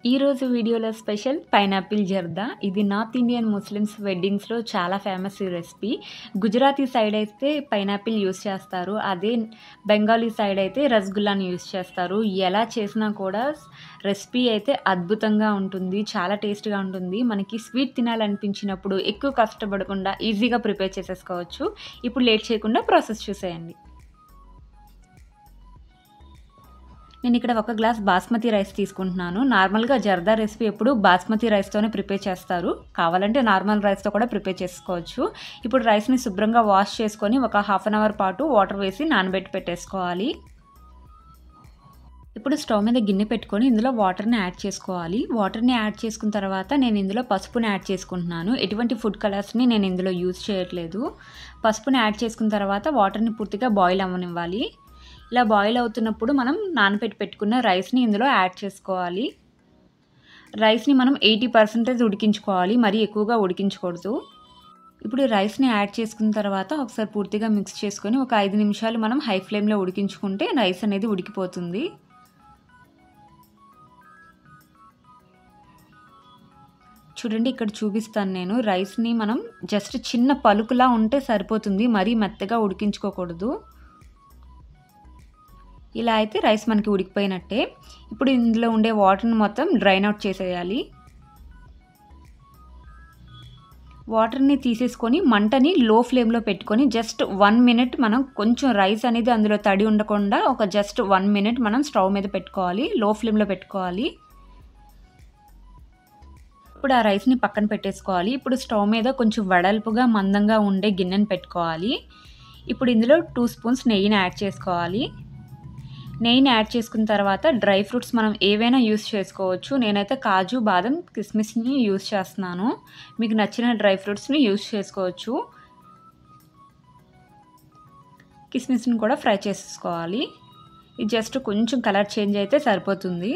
ఈరోజు వీడియోలో special pineapple zarda. ఇది నార్త్ ఇండియన్ ముస్లిమ్స్ వెడ్డింగ్స్‌లో చాలా ఫేమస్ ఈ రెసిపీ. గుజరాతీ సైడ్ అయితే పైనాపిల్ యూజ్ చేస్తారు. అదే బెంగాలీ సైడ్ అయితే రసగుల్లాని యూజ్ చేస్తారు. ఎలా చేసినా కూడా రెసిపీ అయితే అద్భుతంగా ఉంటుంది. చాలా టేస్ట్‌గా ఉంటుంది. మనకి స్వీట్ తినాలనిపించినప్పుడు ఎక్కువ కష్టపడకుండా ఈజీగా ప్రిపేర్ చేసేసుకోవచ్చు. ఇప్పుడు లేట్ చేయకుండా ప్రాసెస్ చూసేయండి. నేనిక్కడ ఒక గ్లాస్ బాస్మతి రైస్ తీసుకుంటున్నాను. నార్మల్‌గా జర్దా రెసిపీ ఎప్పుడు బాస్మతి రైస్‌తోనే ప్రిపేర్ చేస్తారు. కావాలంటే నార్మల్ రైస్‌తో కూడా ప్రిపేర్ చేసుకోవచ్చు. ఇప్పుడు రైస్‌ని శుభ్రంగా వాష్ చేసుకొని ఒక హాఫ్ అన్ అవర్ పాటు వాటర్ వేసి నానబెట్టి పెట్టేసుకోవాలి. ఇప్పుడు స్టవ్ మీద గిన్నె పెట్టుకొని ఇందులో వాటర్‌ని యాడ్ చేసుకోవాలి. వాటర్‌ని యాడ్ చేసుకున్న తర్వాత నేను ఇందులో పసుపుని యాడ్ చేసుకుంటున్నాను. ఎటువంటి ఫుడ్ కలర్స్‌ని నేను ఇందులో యూజ్ చేయట్లేదు. పసుపుని యాడ్ చేసుకున్న తర్వాత వాటర్‌ని పూర్తిగా బాయిల్ అవ్వనివ్వాలి. ఇలా బాయిల్ అవుతున్నప్పుడు మనం నానబెట్టి పెట్టుకున్న రైస్‌ని ఇందులో యాడ్ చేసుకోవాలి. రైస్‌ని మనం 80% ఉడికించుకోవాలి. మరీ ఎక్కువగా ఉడికించకూడదు. ఇప్పుడు రైస్‌ని యాడ్ చేసుకున్న తర్వాత ఒకసారి పూర్తిగా మిక్స్ చేసుకొని ఒక 5 నిమిషాలు మనం హై ఫ్లేమ్‌లో ఉడికించుకుంటే రైస్ అనేది ఉడికిపోతుంది. చూడండి ఇక్కడ చూపిస్తాను నేను. రైస్‌ని మనం జస్ట్ చిన్న పలుకులా ఉంటే సరిపోతుంది. మరీ మెత్తగా ఉడికించుకోకూడదు. ఇలా అయితే రైస్ మనకి ఉడికిపోయినట్టే. ఇప్పుడు ఇందులో ఉండే వాటర్‌ని మొత్తం డ్రైన్ అవుట్ చేసేయాలి. వాటర్‌ని తీసేసుకొని మంటని లో ఫ్లేమ్‌లో పెట్టుకొని జస్ట్ 1 మినిట్ మనం కొంచెం రైస్ అనేది అందులో తడి ఉండకుండా ఒక జస్ట్ 1 మినిట్ మనం స్టవ్ మీద పెట్టుకోవాలి. లో ఫ్లేమ్‌లో పెట్టుకోవాలి. ఇప్పుడు ఆ రైస్‌ని పక్కన పెట్టేసుకోవాలి. ఇప్పుడు స్టవ్ మీద కొంచెం వెడల్పుగా మందంగా ఉండే గిన్నెని పెట్టుకోవాలి. ఇప్పుడు ఇందులో 2 స్పూన్స్ నెయ్యిని యాడ్ చేసుకోవాలి. నెయ్యిని యాడ్ చేసుకున్న తర్వాత డ్రై ఫ్రూట్స్ మనం ఏవైనా యూజ్ చేసుకోవచ్చు. నేనైతే కాజు, బాదం, కిస్మిస్‌ని యూజ్ చేస్తున్నాను. మీకు నచ్చిన డ్రై ఫ్రూట్స్‌ని యూజ్ చేసుకోవచ్చు. కిస్మిస్‌ని కూడా ఫ్రై చేసేసుకోవాలి. ఇది జస్ట్ కొంచెం కలర్ చేంజ్ అయితే సరిపోతుంది.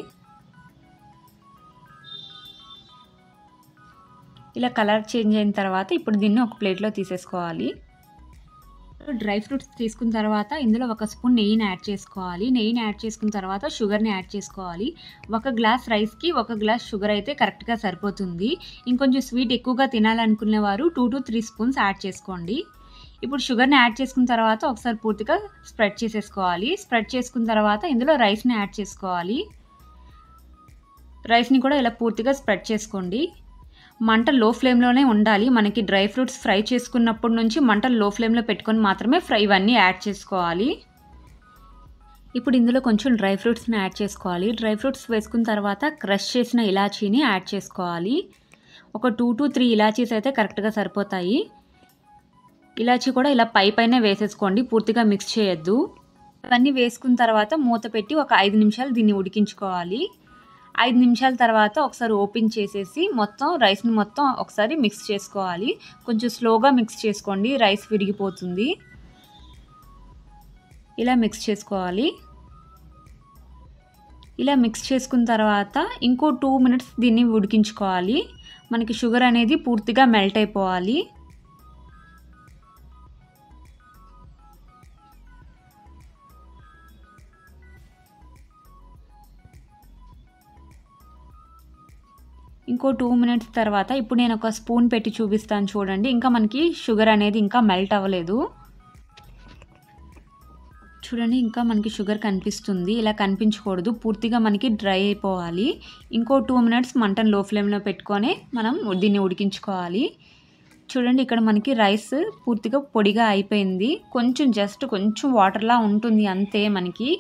ఇలా కలర్ చేంజ్ అయిన తర్వాత ఇప్పుడు దీన్ని ఒక ప్లేట్‌లో తీసేసుకోవాలి. డ్రై ఫ్రూట్స్ తీసుకున్న తర్వాత ఇందులో ఒక స్పూన్ నెయ్యిని యాడ్ చేసుకోవాలి. నెయ్యిని యాడ్ చేసుకున్న తర్వాత షుగర్‌ని యాడ్ చేసుకోవాలి. ఒక గ్లాస్ రైస్‌కి ఒక గ్లాస్ షుగర్ అయితే కరెక్ట్‌గా సరిపోతుంది. ఇంకొంచెం స్వీట్ ఎక్కువగా తినాలనుకునేవారు 2-3 స్పూన్స్ యాడ్ చేసుకోండి. ఇప్పుడు షుగర్‌ని యాడ్ చేసుకున్న తర్వాత ఒకసారి పూర్తిగా స్ప్రెడ్ చేసేసుకోవాలి. స్ప్రెడ్ చేసుకున్న తర్వాత ఇందులో రైస్‌ని యాడ్ చేసుకోవాలి. రైస్‌ని కూడా ఇలా పూర్తిగా స్ప్రెడ్ చేసుకోండి. మంట లో ఫ్లేమ్‌లోనే ఉండాలి. మనకి డ్రై ఫ్రూట్స్ ఫ్రై చేసుకున్నప్పటి నుంచి మంట లో ఫ్లేమ్‌లో పెట్టుకొని మాత్రమే ఇవన్నీ యాడ్ చేసుకోవాలి. ఇప్పుడు ఇందులో కొంచెం డ్రై ఫ్రూట్స్‌ని యాడ్ చేసుకోవాలి. డ్రై ఫ్రూట్స్ వేసుకున్న తర్వాత క్రష్ చేసిన ఇలాచీని యాడ్ చేసుకోవాలి. ఒక 2-3 ఇలాచీస్ అయితే కరెక్ట్‌గా సరిపోతాయి. ఇలాచీ కూడా ఇలా పైనే వేసేసుకోండి. పూర్తిగా మిక్స్ చేయొద్దు. ఇవన్నీ వేసుకున్న తర్వాత మూత పెట్టి ఒక 5 నిమిషాలు దీన్ని ఉడికించుకోవాలి. 5 నిమిషాల తర్వాత ఒకసారి ఓపెన్ చేసేసి మొత్తం రైస్‌ని మొత్తం ఒకసారి మిక్స్ చేసుకోవాలి. కొంచెం స్లోగా మిక్స్ చేసుకోండి. రైస్ విరిగిపోతుంది. ఇలా మిక్స్ చేసుకోవాలి. ఇలా మిక్స్ చేసుకున్న తర్వాత ఇంకో 2 మినిట్స్ దీన్ని ఉడికించుకోవాలి. మనకి షుగర్ అనేది పూర్తిగా మెల్ట్ అయిపోవాలి. ఇంకో 2 మినిట్స్ తర్వాత ఇప్పుడు నేను ఒక స్పూన్ పెట్టి చూపిస్తాను చూడండి. ఇంకా మనకి షుగర్ అనేది ఇంకా మెల్ట్ అవ్వలేదు. చూడండి ఇంకా మనకి షుగర్ కనిపిస్తుంది. ఇలా కనిపించకూడదు. పూర్తిగా మనకి డ్రై అయిపోవాలి. ఇంకో 2 మినిట్స్ మంటను లో ఫ్లేమ్‌లో పెట్టుకొని మనం దీన్ని ఉడికించుకోవాలి. చూడండి ఇక్కడ మనకి రైస్ పూర్తిగా పొడిగా అయిపోయింది. కొంచెం వాటర్‌లా ఉంటుంది అంతే మనకి.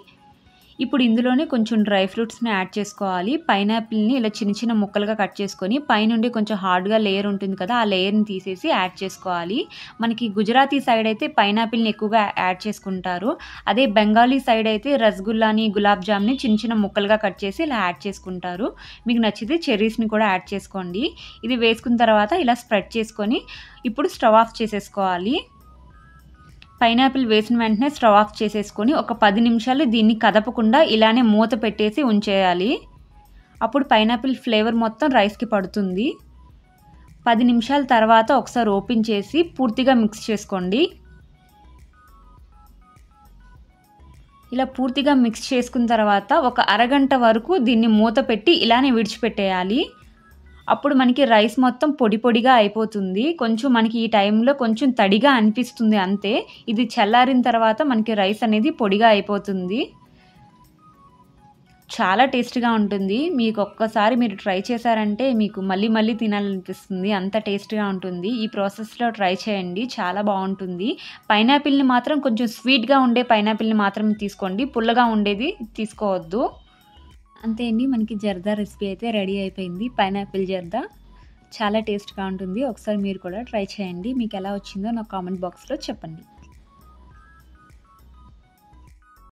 ఇప్పుడు ఇందులోనే కొంచెం డ్రై ఫ్రూట్స్‌ని యాడ్ చేసుకోవాలి. పైనాపిల్‌ని ఇలా చిన్న ముక్కలుగా కట్ చేసుకొని పైనుండి కొంచెం హార్డ్‌గా లేయర్ ఉంటుంది కదా! ఆ లేయర్‌ని తీసేసి యాడ్ చేసుకోవాలి. మనకి గుజరాతీ సైడ్ అయితే పైనాపిల్‌ని ఎక్కువగా యాడ్ చేసుకుంటారు. అదే బెంగాలీ సైడ్ అయితే రసగుల్లాని, గులాబ్ జామ్‌ని చిన్న ముక్కలుగా కట్ చేసి ఇలా యాడ్ చేసుకుంటారు. మీకు నచ్చితే చెర్రీస్‌ని కూడా యాడ్ చేసుకోండి. ఇది వేసుకున్న తర్వాత ఇలా స్ప్రెడ్ చేసుకొని ఇప్పుడు స్టవ్ ఆఫ్ చేసేసుకోవాలి. పైనాపిల్ వేసిన వెంటనే స్టవ్ ఆఫ్ చేసేసుకొని ఒక 10 నిమిషాలు దీన్ని కదపకుండా ఇలానే మూత పెట్టేసి ఉంచేయాలి. అప్పుడు పైనాపిల్ ఫ్లేవర్ మొత్తం రైస్‌కి పడుతుంది. 10 నిమిషాల తర్వాత ఒకసారి ఓపెన్ చేసి పూర్తిగా మిక్స్ చేసుకోండి. ఇలా పూర్తిగా మిక్స్ చేసుకున్న తర్వాత ఒక అరగంట వరకు దీన్ని మూత పెట్టి ఇలానే విడిచిపెట్టేయాలి. అప్పుడు మనకి రైస్ మొత్తం పొడి పొడిగా అయిపోతుంది. కొంచెం మనకి ఈ టైంలో కొంచెం తడిగా అనిపిస్తుంది అంతే. ఇది చల్లారిన తర్వాత మనకి రైస్ అనేది పొడిగా అయిపోతుంది. చాలా టేస్ట్‌గా ఉంటుంది. ఒక్కసారి మీరు ట్రై చేశారంటే మీకు మళ్ళీ మళ్ళీ తినాలనిపిస్తుంది. అంత టేస్ట్‌గా ఉంటుంది. ఈ ప్రాసెస్‌లో ట్రై చేయండి. చాలా బావుంటుంది. పైనాపిల్‌ని మాత్రం కొంచెం స్వీట్‌గా ఉండే పైనాపిల్‌ని మాత్రమే తీసుకోండి. పుల్లగా ఉండేది తీసుకోవద్దు. అంతే అండి. మనకి జర్దా రెసిపీ అయితే రెడీ అయిపోయింది. పైనాపిల్ జర్దా. చాలా టేస్ట్‌గా ఉంటుంది. ఒకసారి మీరు కూడా ట్రై చేయండి. మీకెలా వచ్చిందో నాకు కామెంట్ బాక్స్‌లో చెప్పండి.